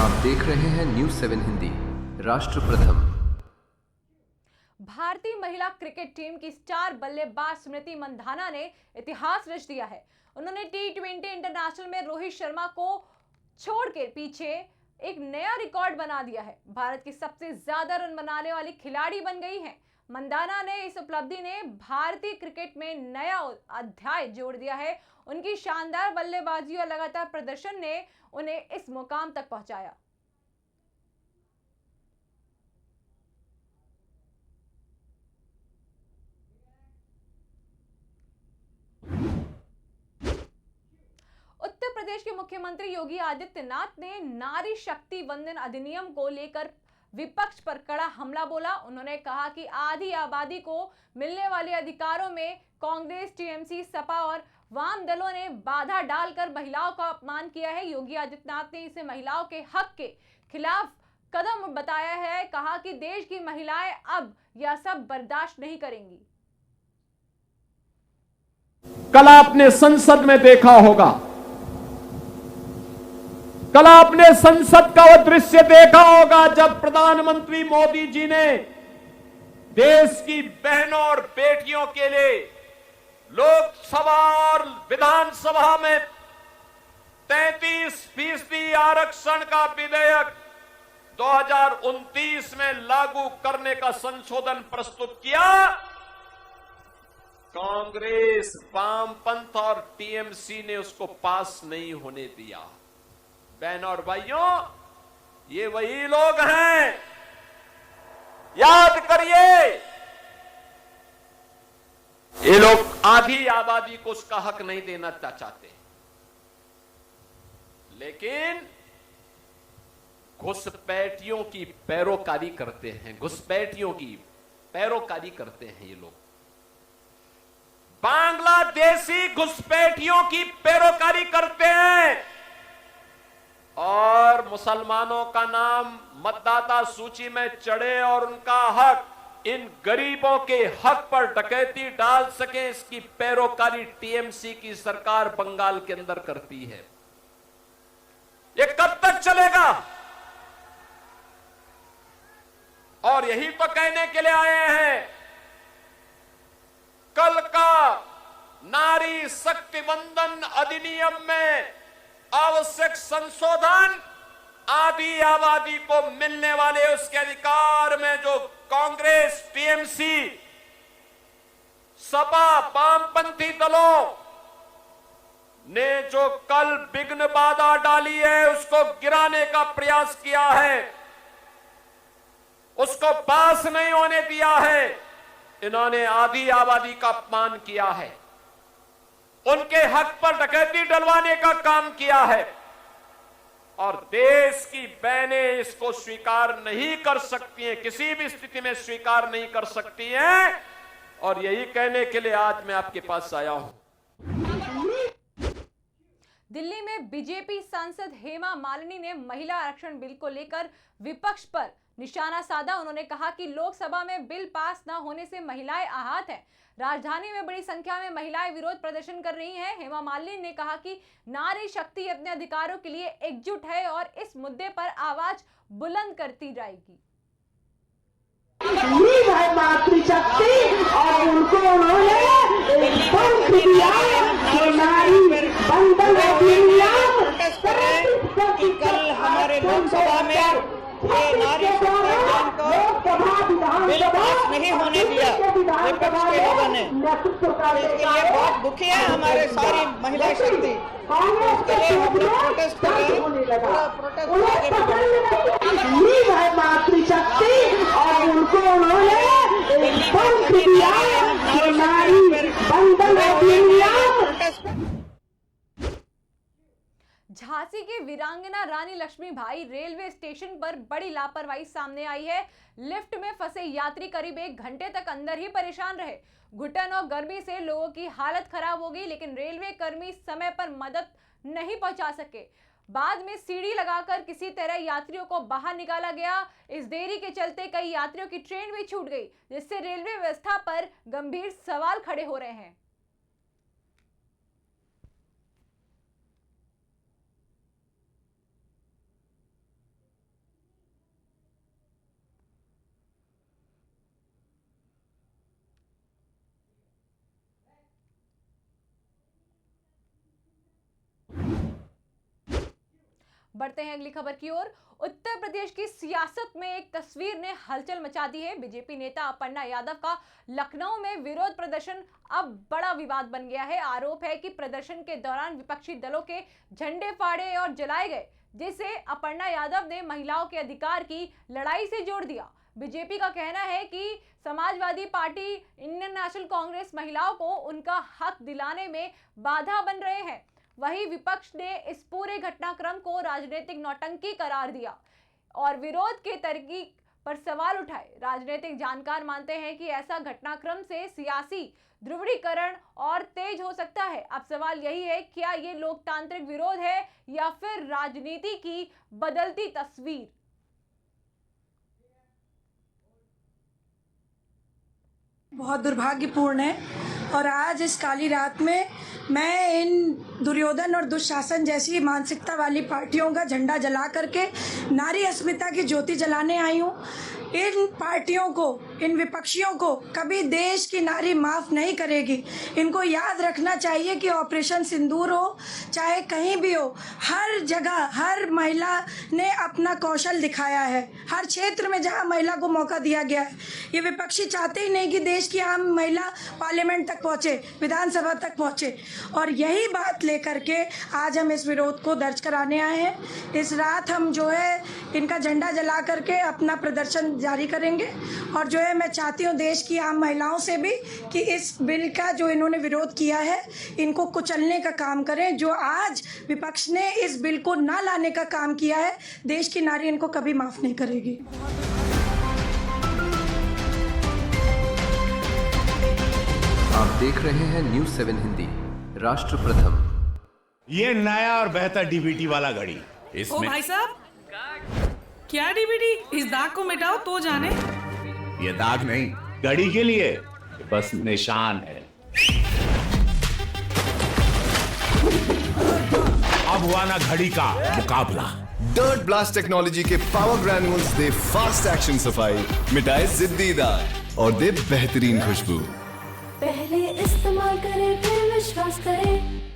आप देख रहे हैं न्यूज़ 7 हिंदी, राष्ट्र प्रथम। भारतीय महिला क्रिकेट टीम की स्टार बल्लेबाज स्मृति मंधाना ने इतिहास रच दिया है। उन्होंने टी20 इंटरनेशनल में रोहित शर्मा को छोड़ के पीछे एक नया रिकॉर्ड बना दिया है। भारत की सबसे ज्यादा रन बनाने वाली खिलाड़ी बन गई हैं। मंदाना ने इस उपलब्धि ने भारतीय क्रिकेट में नया अध्याय जोड़ दिया है। उनकी शानदार बल्लेबाजी और लगातार प्रदर्शन ने उन्हें इस मुकाम तक पहुंचाया। उत्तर प्रदेश के मुख्यमंत्री योगी आदित्यनाथ ने नारी शक्ति वंदन अधिनियम को लेकर विपक्ष पर कड़ा हमला बोला। उन्होंने कहा कि आधी आबादी को मिलने वाले अधिकारों में कांग्रेस, टीएमसी, सपा और वाम दलों ने बाधा डालकर महिलाओं का अपमान किया है। योगी आदित्यनाथ ने इसे महिलाओं के हक के खिलाफ कदम बताया है। कहा कि देश की महिलाएं अब यह सब बर्दाश्त नहीं करेंगी। कल आपने संसद में देखा होगा, कल आपने संसद का वो दृश्य देखा होगा जब प्रधानमंत्री मोदी जी ने देश की बहनों और बेटियों के लिए लोकसभा और विधानसभा में 33% आरक्षण का विधेयक 2029 में लागू करने का संशोधन प्रस्तुत किया। कांग्रेस, वामपंथ और टीएमसी ने उसको पास नहीं होने दिया। बहनों और भाइयों, ये वही लोग हैं, याद करिए, ये लोग आधी आबादी को उसका हक नहीं देना चाहते, लेकिन घुसपैठियों की पैरोकारी करते हैं, घुसपैठियों की पैरोकारी करते हैं ये लोग। बांग्लादेशी घुसपैठियों की पैरोकारी करते हैं और मुसलमानों का नाम मतदाता सूची में चढ़े और उनका हक, इन गरीबों के हक पर डकैती डाल सके, इसकी पैरोकारी टीएमसी की सरकार बंगाल के अंदर करती है। ये कब तक चलेगा? और यही तो कहने के लिए आए हैं, कल का नारी शक्ति वंदन अधिनियम में आवश्यक संशोधन आधी आबादी को मिलने वाले उसके अधिकार में जो कांग्रेस, टीएमसी, सपा, वामपंथी दलों ने जो कल विघ्न बाधा डाली है, उसको गिराने का प्रयास किया है, उसको पास नहीं होने दिया है। इन्होंने आधी आबादी का अपमान किया है, उनके हक पर डकैती डलवाने का काम किया है और देश की बहनें इसको स्वीकार नहीं कर सकती हैं, किसी भी स्थिति में स्वीकार नहीं कर सकती हैं। और यही कहने के लिए आज मैं आपके पास आया हूं। दिल्ली में बीजेपी सांसद हेमा मालिनी ने महिला आरक्षण बिल को लेकर विपक्ष पर निशाना साधा। उन्होंने कहा कि लोकसभा में बिल पास न होने से महिलाएं आहत हैं। राजधानी में बड़ी संख्या में महिलाएं विरोध प्रदर्शन कर रही हैं। हेमा मालिनी ने कहा कि नारी शक्ति अपने अधिकारों के लिए एकजुट है और इस मुद्दे पर आवाज बुलंद करती जाएगी। मातृशक्ति और उनको उन्होंने एकदम दिया कि कल हमारे लोकसभा में ये नारी बिल पास नहीं होने दिया विपक्ष के लोगों ने। इसके लिए बहुत दुखी है हमारे सारी महिला शक्ति। इसके लिए हम लोग प्रोटेस्ट कर रहे हैं। मातृशक्ति और उनको उन्होंने एकदम दिया झांसी के वीरांगना रानी लक्ष्मीबाई रेलवे स्टेशन पर बड़ी लापरवाही सामने आई है। लिफ्ट में फंसे यात्री करीब 1 घंटे तक अंदर ही परेशान रहे। घुटन और गर्मी से लोगों की हालत खराब हो गई, लेकिन रेलवे कर्मी समय पर मदद नहीं पहुंचा सके। बाद में सीढ़ी लगाकर किसी तरह यात्रियों को बाहर निकाला गया। इस देरी के चलते कई यात्रियों की ट्रेन भी छूट गई, जिससे रेलवे व्यवस्था पर गंभीर सवाल खड़े हो रहे हैं। बढ़ते हैं अगली खबर की ओर। उत्तर प्रदेश की सियासत में एक तस्वीर ने हलचल मचा दी है। बीजेपी नेता अपर्णा यादव का लखनऊ में विरोध प्रदर्शन अब बड़ा विवाद बन गया है। आरोप है कि प्रदर्शन के दौरान विपक्षी दलों के झंडे फाड़े और जलाए गए, जिसे अपर्णा यादव ने महिलाओं के अधिकार की लड़ाई से जोड़ दिया। बीजेपी का कहना है कि Samajwadi party, Indian national Congress महिलाओं को उनका हक दिलाने में बाधा बन रहे हैं। वहीं विपक्ष ने इस पूरे घटनाक्रम को राजनीतिक नौटंकी करार दिया और विरोध के तरीके पर सवाल उठाए। राजनीतिक जानकार मानते हैं कि ऐसा घटनाक्रम से सियासी ध्रुवीकरण और तेज हो सकता है। अब सवाल यही है, क्या ये लोकतांत्रिक विरोध है या फिर राजनीति की बदलती तस्वीर? बहुत दुर्भाग्यपूर्ण है और आज इस काली रात में मैं इन दुर्योधन और दुशासन जैसी मानसिकता वाली पार्टियों का झंडा जला करके नारी अस्मिता की ज्योति जलाने आई हूँ। इन पार्टियों को, इन विपक्षियों को कभी देश की नारी माफ़ नहीं करेगी। इनको याद रखना चाहिए कि ऑपरेशन सिंदूर हो चाहे कहीं भी हो, हर जगह हर महिला ने अपना कौशल दिखाया है। हर क्षेत्र में जहां महिला को मौका दिया गया है, ये विपक्षी चाहते ही नहीं कि देश की आम महिला पार्लियामेंट तक पहुंचे, विधानसभा तक पहुंचे। और यही बात लेकर के आज हम इस विरोध को दर्ज कराने आए हैं। इस रात हम जो है इनका झंडा जला करके अपना प्रदर्शन जारी करेंगे। और जो है मैं चाहती हूँ देश की आम महिलाओं से भी कि इस बिल का जो इन्होंने विरोध किया है, इनको कुचलने का काम करें। जो आज विपक्ष ने इस बिल को ना लाने का काम किया है, देश की नारी इनको कभी माफ नहीं करेगी। आप देख रहे हैं न्यूज़ 7 हिंदी, राष्ट्र प्रथम। ये नया और बेहतर डीवीडी वाला घड़ी, ओ इसमें भाई साहब, क्या डीवीडी? इस दाग को मिटाओ तो जाने। ये दाग नहीं, घड़ी के लिए बस निशान है। अब हुआ ना घड़ी का मुकाबला। डर्ट ब्लास्ट टेक्नोलॉजी के पावर ग्रैन्यूल्स दे फास्ट एक्शन सफाई, मिटाए जिद्दी दाग और दे बेहतरीन खुशबू। पहले इस्तेमाल करें फिर विश्वास करें।